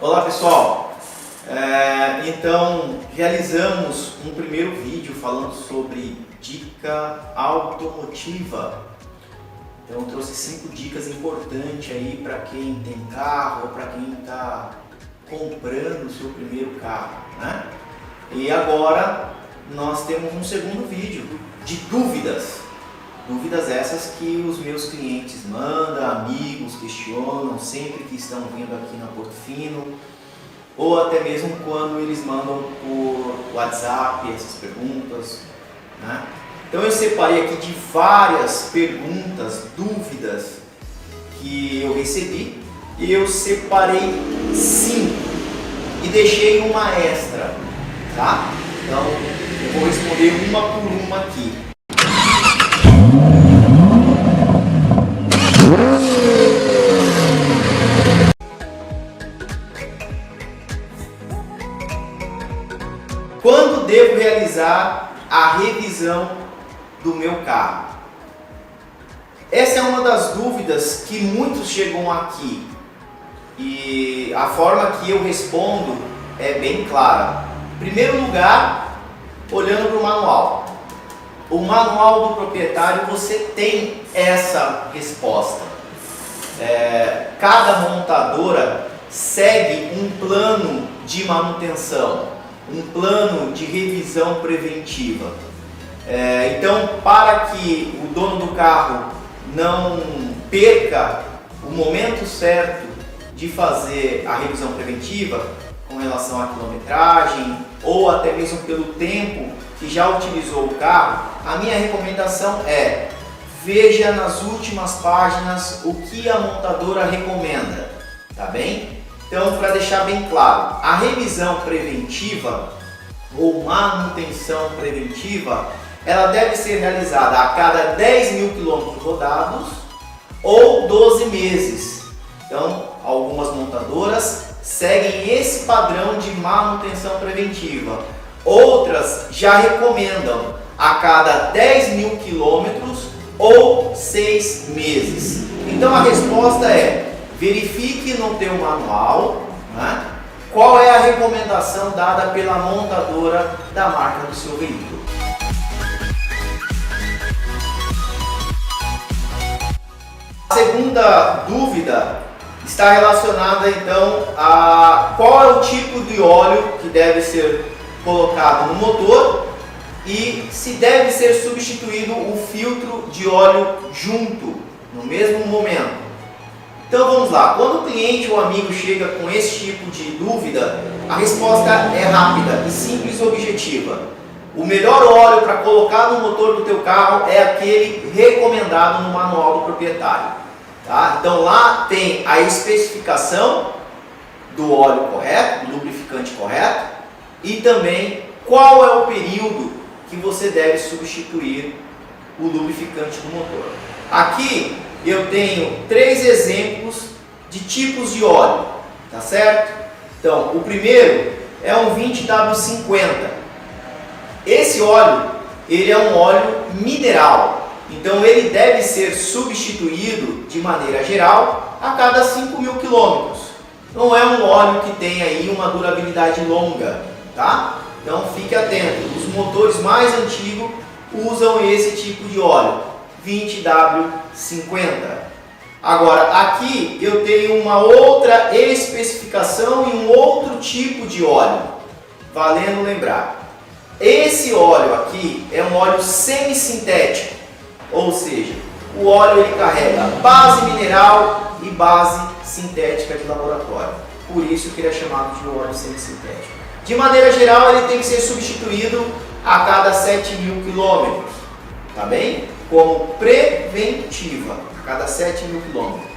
Olá pessoal, então realizamos um primeiro vídeo falando sobre dica automotiva. Então trouxe 5 dicas importantes aí para quem tem carro ou para quem está comprando o seu primeiro carro, né? E agora nós temos um segundo vídeo de dúvidas. Dúvidas essas que os meus clientes mandam, amigos questionam sempre que estão vindo aqui na Portofino, ou até mesmo quando eles mandam por WhatsApp essas perguntas, né? Então eu separei aqui de várias perguntas, dúvidas que eu recebi, e eu separei 5 e deixei uma extra, tá? Então eu vou responder uma por uma aqui. Quando devo realizar a revisão do meu carro? Essa é uma das dúvidas que muitos chegam aqui e a forma que eu respondo é bem clara. Em primeiro lugar, olhando para o manual. O manual do proprietário você tem essa resposta. Cada montadora segue um plano de manutenção, um plano de revisão preventiva. Então, para que o dono do carro não perca o momento certo de fazer a revisão preventiva com relação à quilometragem ou até mesmo pelo tempo que já utilizou o carro, a minha recomendação é: veja nas últimas páginas o que a montadora recomenda, tá bem? Então, para deixar bem claro, a revisão preventiva ou manutenção preventiva, ela deve ser realizada a cada 10 mil quilômetros rodados ou 12 meses. Então, algumas montadoras seguem esse padrão de manutenção preventiva. Outras já recomendam a cada 10 mil quilômetros ou 6 meses. Então, a resposta é: verifique no teu manual, né, qual é a recomendação dada pela montadora da marca do seu veículo. A segunda dúvida está relacionada então a qual é o tipo de óleo que deve ser colocado no motor e se deve ser substituído o filtro de óleo junto, no mesmo momento. Então vamos lá, quando o cliente ou amigo chega com esse tipo de dúvida, a resposta é rápida e simples e objetiva. O melhor óleo para colocar no motor do teu carro é aquele recomendado no manual do proprietário, tá? Então lá tem a especificação do óleo correto, do lubrificante correto, e também qual é o período que você deve substituir o lubrificante do motor. Aqui eu tenho 3 exemplos de tipos de óleo, tá certo? Então, o primeiro é um 20W50. Esse óleo, ele é um óleo mineral, então ele deve ser substituído de maneira geral a cada 5 mil quilômetros. Não é um óleo que tem aí uma durabilidade longa, tá? Então fique atento, os motores mais antigos usam esse tipo de óleo, 20W50. Agora, aqui eu tenho uma outra especificação e um outro tipo de óleo, valendo lembrar. Esse óleo aqui é um óleo semissintético, ou seja, o óleo ele carrega base mineral e base sintética de laboratório. Por isso que ele é chamado de óleo semissintético. De maneira geral, ele tem que ser substituído a cada 7 mil quilômetros, tá bem? Como preventiva, a cada 7 mil quilômetros.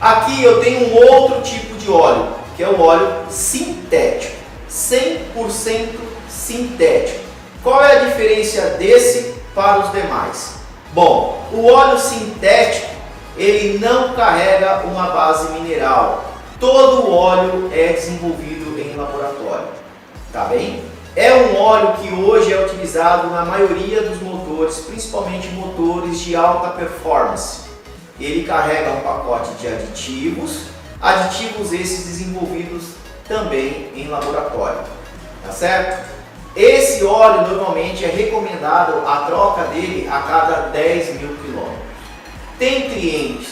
Aqui eu tenho um outro tipo de óleo, que é o óleo sintético, 100% sintético. Qual é a diferença desse para os demais? Bom, o óleo sintético, ele não carrega uma base mineral. Todo o óleo é desenvolvido em laboratório, tá bem? É um óleo que hoje é utilizado na maioria dos motores, principalmente motores de alta performance. Ele carrega um pacote de aditivos esses desenvolvidos também em laboratório, tá certo? Esse óleo normalmente é recomendado a troca dele a cada 10 mil quilômetros. Tem clientes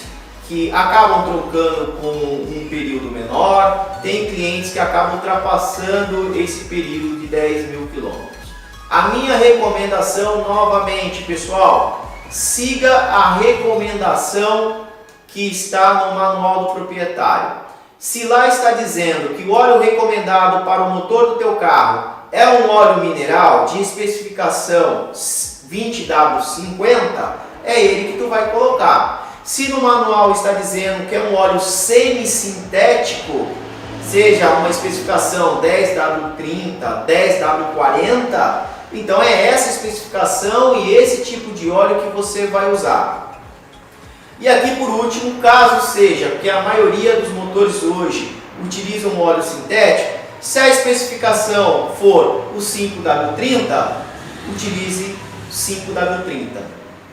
que acabam trocando com um período menor, tem clientes que acabam ultrapassando esse período de 10 mil quilômetros. A minha recomendação, novamente, pessoal, siga a recomendação que está no manual do proprietário. Se lá está dizendo que o óleo recomendado para o motor do teu carro é um óleo mineral de especificação 20W50, é ele que tu vai colocar. Se no manual está dizendo que é um óleo semissintético, seja uma especificação 10W30, 10W40, então é essa especificação e esse tipo de óleo que você vai usar. E aqui por último, caso seja, porque a maioria dos motores hoje utilizam um óleo sintético, se a especificação for o 5W30, utilize 5W30,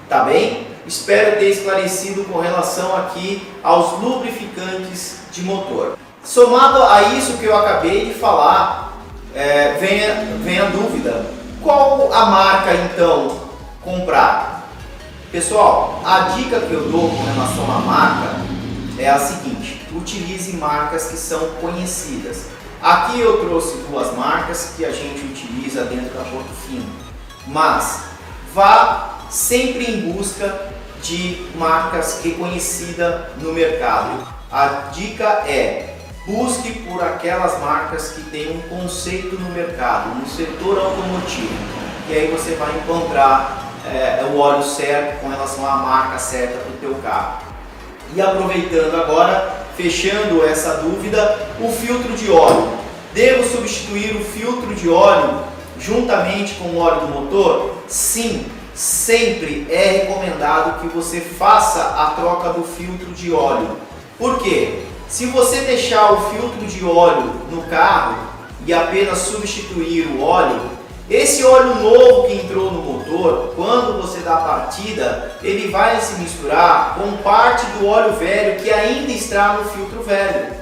tá bem? Espero ter esclarecido com relação aqui aos lubrificantes de motor. Somado a isso que eu acabei de falar, vem a dúvida: qual a marca então comprar? Pessoal, a dica que eu dou com relação à marca é a seguinte: utilize marcas que são conhecidas. Aqui eu trouxe duas marcas que a gente utiliza dentro da Porto Fino, mas vá sempre em busca de marcas reconhecidas no mercado. A dica é: busque por aquelas marcas que têm um conceito no mercado, no setor automotivo, que aí você vai encontrar o óleo certo com relação à marca certa para o teu carro. E aproveitando agora, fechando essa dúvida, o filtro de óleo. Devo substituir o filtro de óleo juntamente com o óleo do motor? Sim, sempre é recomendado que você faça a troca do filtro de óleo. Por quê? Se você deixar o filtro de óleo no carro e apenas substituir o óleo, esse óleo novo que entrou no motor, quando você dá a partida, ele vai se misturar com parte do óleo velho que ainda está no filtro velho,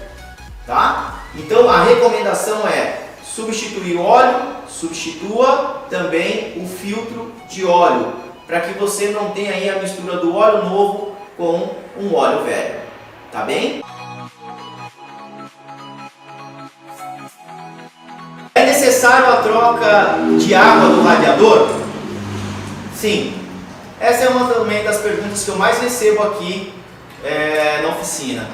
tá? Então a recomendação é substituir o óleo, substitua também o filtro de óleo, para que você não tenha aí a mistura do óleo novo com um óleo velho, tá bem? É necessário a troca de água do radiador? Sim. Essa é uma também das perguntas que eu mais recebo aqui na oficina.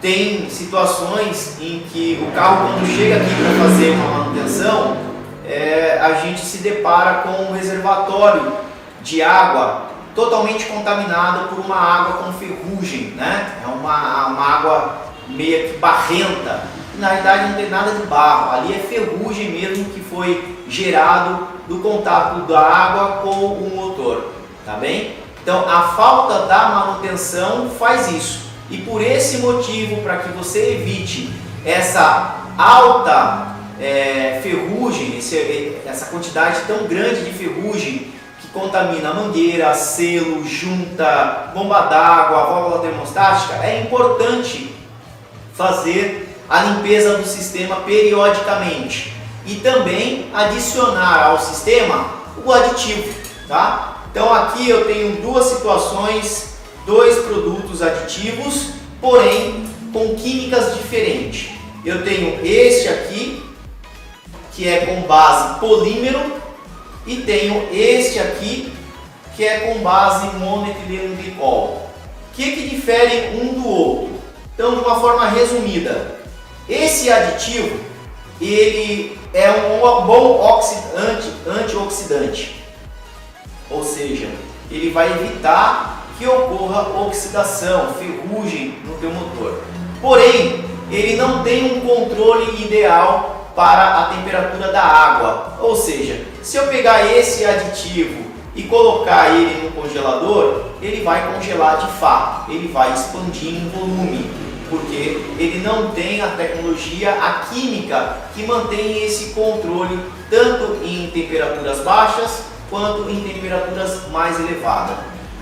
Tem situações em que o carro, quando chega aqui para fazer uma manutenção, a gente se depara com um reservatório de água totalmente contaminado por uma água com ferrugem, né? É uma água meio que barrenta. Na realidade não tem nada de barro, ali é ferrugem mesmo que foi gerado do contato da água com o motor, tá bem? Então a falta da manutenção faz isso, e por esse motivo, para que você evite essa alta ferrugem, essa quantidade tão grande de ferrugem que contamina a mangueira, selo, junta, bomba d'água, válvula termostática, é importante fazer a limpeza do sistema periodicamente e também adicionar ao sistema o aditivo, tá? Então aqui eu tenho duas situações, dois produtos aditivos, porém com químicas diferentes. Eu tenho este aqui, que é com base polímero, e tenho este aqui, que é com base monoetileno glicol. O que difere um do outro? Então, de uma forma resumida, esse aditivo ele é um bom antioxidante, ou seja, ele vai evitar que ocorra oxidação, ferrugem no teu motor. Porém, ele não tem um controle ideal para a temperatura da água, ou seja, se eu pegar esse aditivo e colocar ele no congelador, ele vai congelar de fato, ele vai expandir em volume, porque ele não tem a tecnologia, a química que mantém esse controle tanto em temperaturas baixas quanto em temperaturas mais elevadas.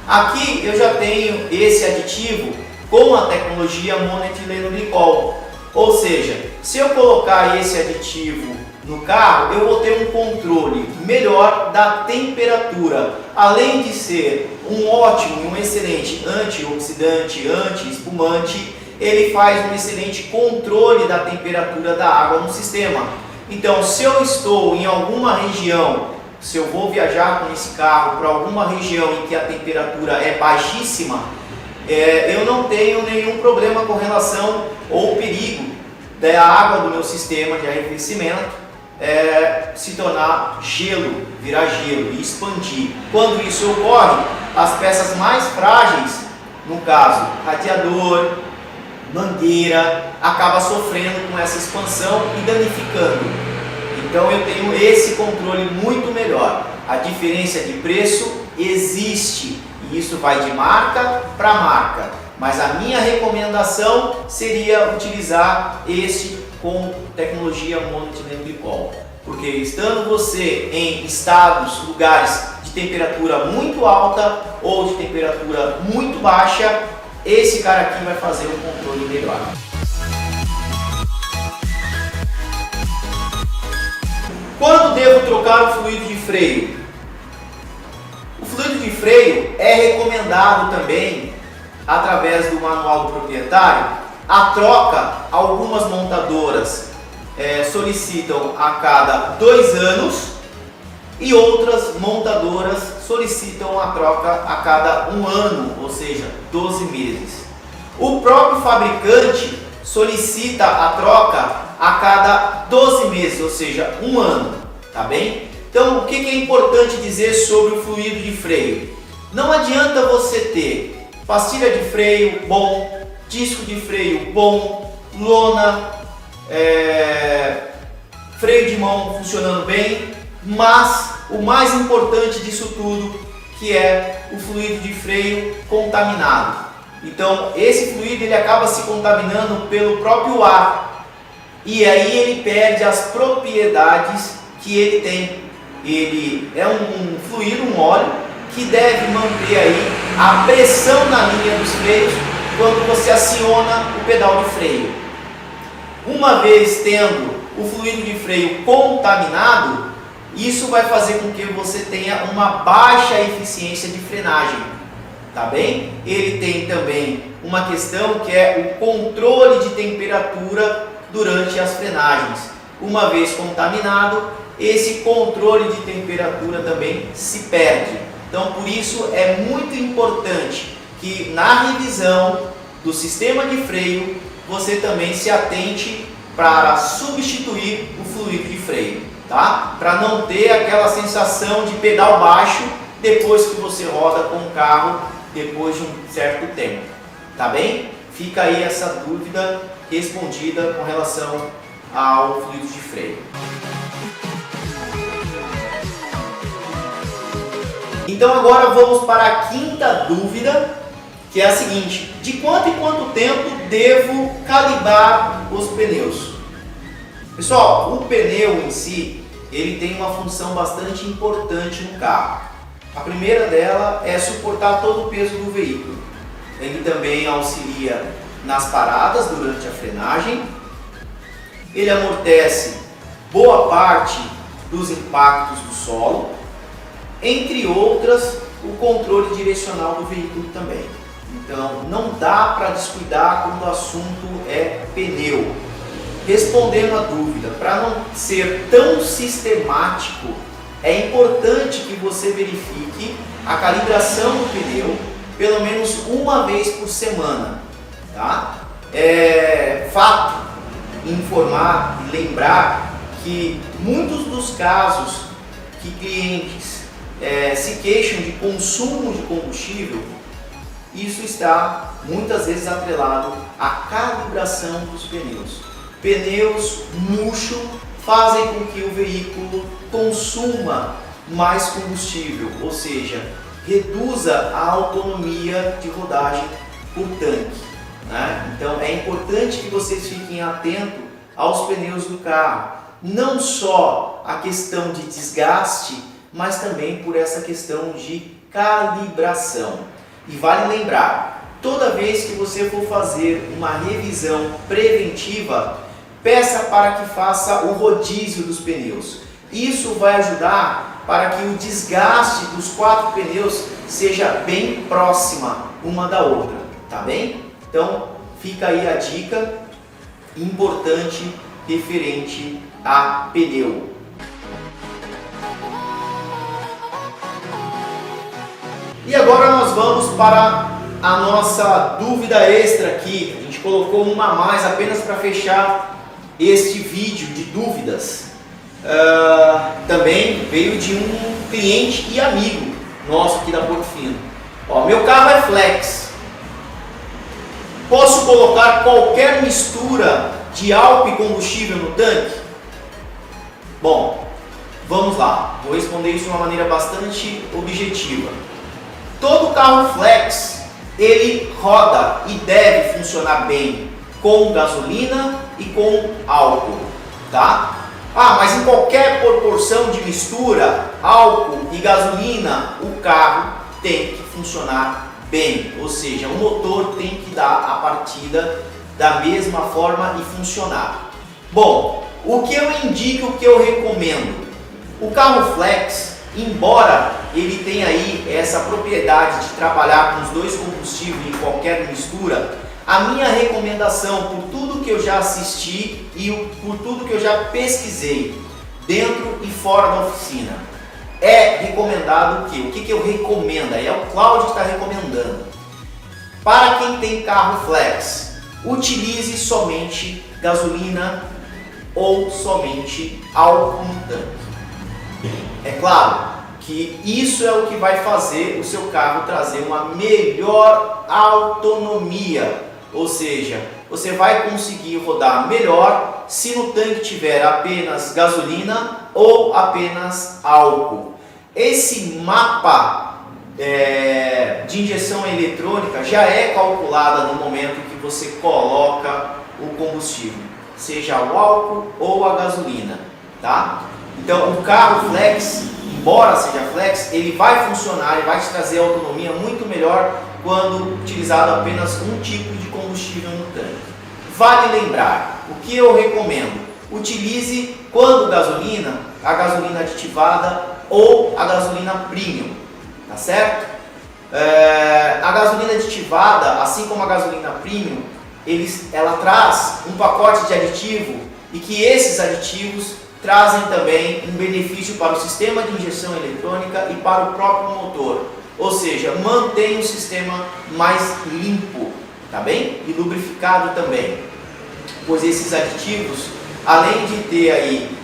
Aqui eu já tenho esse aditivo com a tecnologia monoetileno glicol, ou seja, Se eu colocar esse aditivo no carro, eu vou ter um controle melhor da temperatura, além de ser um ótimo e um excelente antioxidante, anti-espumante, ele faz um excelente controle da temperatura da água no sistema. Então, se eu estou em alguma região, se eu vou viajar com esse carro para alguma região em que a temperatura é baixíssima, eu não tenho nenhum problema com relação ou perigo da água do meu sistema de arrefecimento se tornar gelo, virar gelo e expandir. Quando isso ocorre, as peças mais frágeis, no caso radiador, mangueira, acaba sofrendo com essa expansão e danificando. Então eu tenho esse controle muito melhor. A diferença de preço existe e isso vai de marca para marca, mas a minha recomendação seria utilizar este com tecnologia monoetilenglicol, porque estando você em lugares de temperatura muito alta ou de temperatura muito baixa, esse cara aqui vai fazer um controle melhor. Quando devo trocar o fluido de freio? O fluido de freio é recomendado também, através do manual do proprietário, a troca. Algumas montadoras solicitam a cada 2 anos e outras montadoras solicitam a troca a cada 1 ano, ou seja, 12 meses. O próprio fabricante solicita a troca a cada 12 meses, ou seja, 1 ano, tá bem? Então, o que é importante dizer sobre o fluido de freio? Não adianta você ter pastilha de freio bom, disco de freio bom, lona, freio de mão funcionando bem, mas o mais importante disso tudo, que é o fluido de freio contaminado. Então esse fluido ele acaba se contaminando pelo próprio ar e aí ele perde as propriedades que ele tem. Ele é um fluido, um óleo que deve manter aí a pressão na linha dos freios quando você aciona o pedal de freio. Uma vez tendo o fluido de freio contaminado, isso vai fazer com que você tenha uma baixa eficiência de frenagem, tá bem? Ele tem também uma questão que é o controle de temperatura durante as frenagens. Uma vez contaminado, esse controle de temperatura também se perde. Então, por isso é muito importante que na revisão do sistema de freio você também se atente para substituir o fluido de freio, tá? Para não ter aquela sensação de pedal baixo depois que você roda com o carro depois de um certo tempo, tá bem? Fica aí essa dúvida respondida com relação ao fluido de freio. Então agora vamos para a quinta dúvida, que é a seguinte: de quanto em quanto tempo devo calibrar os pneus? Pessoal, o pneu em si, ele tem uma função bastante importante no carro. A primeira dela é suportar todo o peso do veículo. Ele também auxilia nas paradas durante a frenagem. Ele amortece boa parte dos impactos do solo, entre outras, o controle direcional do veículo também. Então, não dá para descuidar quando o assunto é pneu. Respondendo a dúvida, para não ser tão sistemático, é importante que você verifique a calibração do pneu pelo menos uma vez por semana, tá? É fato informar e lembrar que muitos dos casos que clientes se queixam de consumo de combustível, isso está muitas vezes atrelado à calibração dos pneus. Pneus murchos fazem com que o veículo consuma mais combustível, ou seja, reduza a autonomia de rodagem por tanque, né? Então é importante que vocês fiquem atentos aos pneus do carro, não só a questão de desgaste, mas também por essa questão de calibração. E vale lembrar, toda vez que você for fazer uma revisão preventiva, peça para que faça o rodízio dos pneus. Isso vai ajudar para que o desgaste dos 4 pneus seja bem próxima uma da outra, tá bem? Então fica aí a dica importante referente a pneu. E agora nós vamos para a nossa dúvida extra aqui. A gente colocou uma a mais apenas para fechar este vídeo de dúvidas. Também veio de um cliente e amigo nosso aqui da Portofino. Ó, meu carro é flex. Posso colocar qualquer mistura de álcool e combustível no tanque? Bom, vamos lá. Vou responder isso de uma maneira bastante objetiva. Todo carro flex, ele roda e deve funcionar bem com gasolina e com álcool, tá? Ah, mas em qualquer proporção de mistura, álcool e gasolina, o carro tem que funcionar bem, ou seja, o motor tem que dar a partida da mesma forma e funcionar. Bom, o que eu indico, o que eu recomendo? O carro flex, embora ele tenha aí essa propriedade de trabalhar com os dois combustíveis em qualquer mistura, a minha recomendação, por tudo que eu já assisti e por tudo que eu já pesquisei dentro e fora da oficina, é recomendado o quê? O que eu recomendo? É o Cláudio que está recomendando. Para quem tem carro flex, utilize somente gasolina ou somente álcool no tanque. É claro que isso é o que vai fazer o seu carro trazer uma melhor autonomia, ou seja, você vai conseguir rodar melhor se no tanque tiver apenas gasolina ou apenas álcool. Esse mapa de injeção eletrônica já é calculada no momento que você coloca o combustível, seja o álcool ou a gasolina, tá? Então o carro flex, embora seja flex, ele vai funcionar e vai te trazer autonomia muito melhor quando utilizado apenas um tipo de combustível no tanque. Vale lembrar, o que eu recomendo? Utilize quando gasolina, a gasolina aditivada ou a gasolina premium, tá certo? A gasolina aditivada, assim como a gasolina premium, ela traz um pacote de aditivo e que esses aditivos trazem também um benefício para o sistema de injeção eletrônica e para o próprio motor, ou seja, mantém o sistema mais limpo, tá bem? E lubrificado também, pois esses aditivos, além de ter aí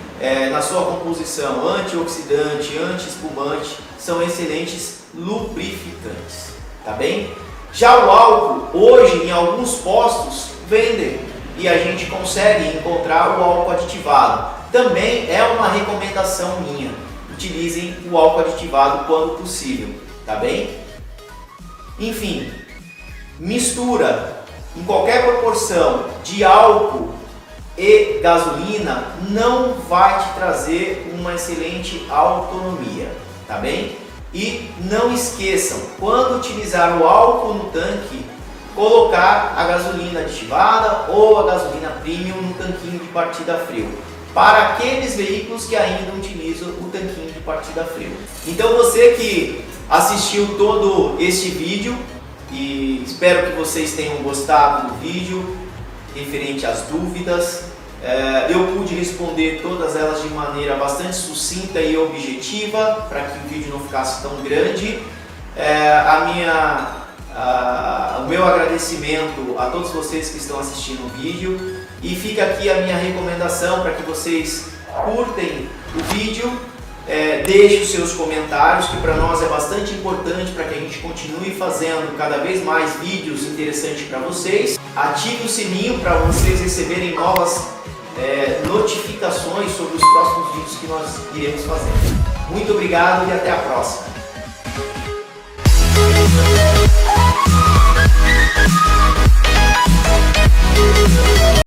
na sua composição antioxidante, anti-espumante, são excelentes lubrificantes, tá bem? Já o álcool, hoje em alguns postos vendem e a gente consegue encontrar o álcool aditivado. Também é uma recomendação minha, utilizem o álcool aditivado quando possível, tá bem? Enfim, mistura em qualquer proporção de álcool e gasolina não vai te trazer uma excelente autonomia, tá bem? E não esqueçam, quando utilizar o álcool no tanque, colocar a gasolina aditivada ou a gasolina premium no tanquinho de partida frio, para aqueles veículos que ainda utilizam o tanquinho de partida frio. Então você que assistiu todo este vídeo, e espero que vocês tenham gostado do vídeo referente às dúvidas, eu pude responder todas elas de maneira bastante sucinta e objetiva, para que o vídeo não ficasse tão grande. O meu agradecimento a todos vocês que estão assistindo o vídeo, e fica aqui a minha recomendação para que vocês curtem o vídeo, deixem os seus comentários, que para nós é bastante importante para que a gente continue fazendo cada vez mais vídeos interessantes para vocês. Ative o sininho para vocês receberem novas notificações sobre os próximos vídeos que nós iremos fazer. Muito obrigado e até a próxima.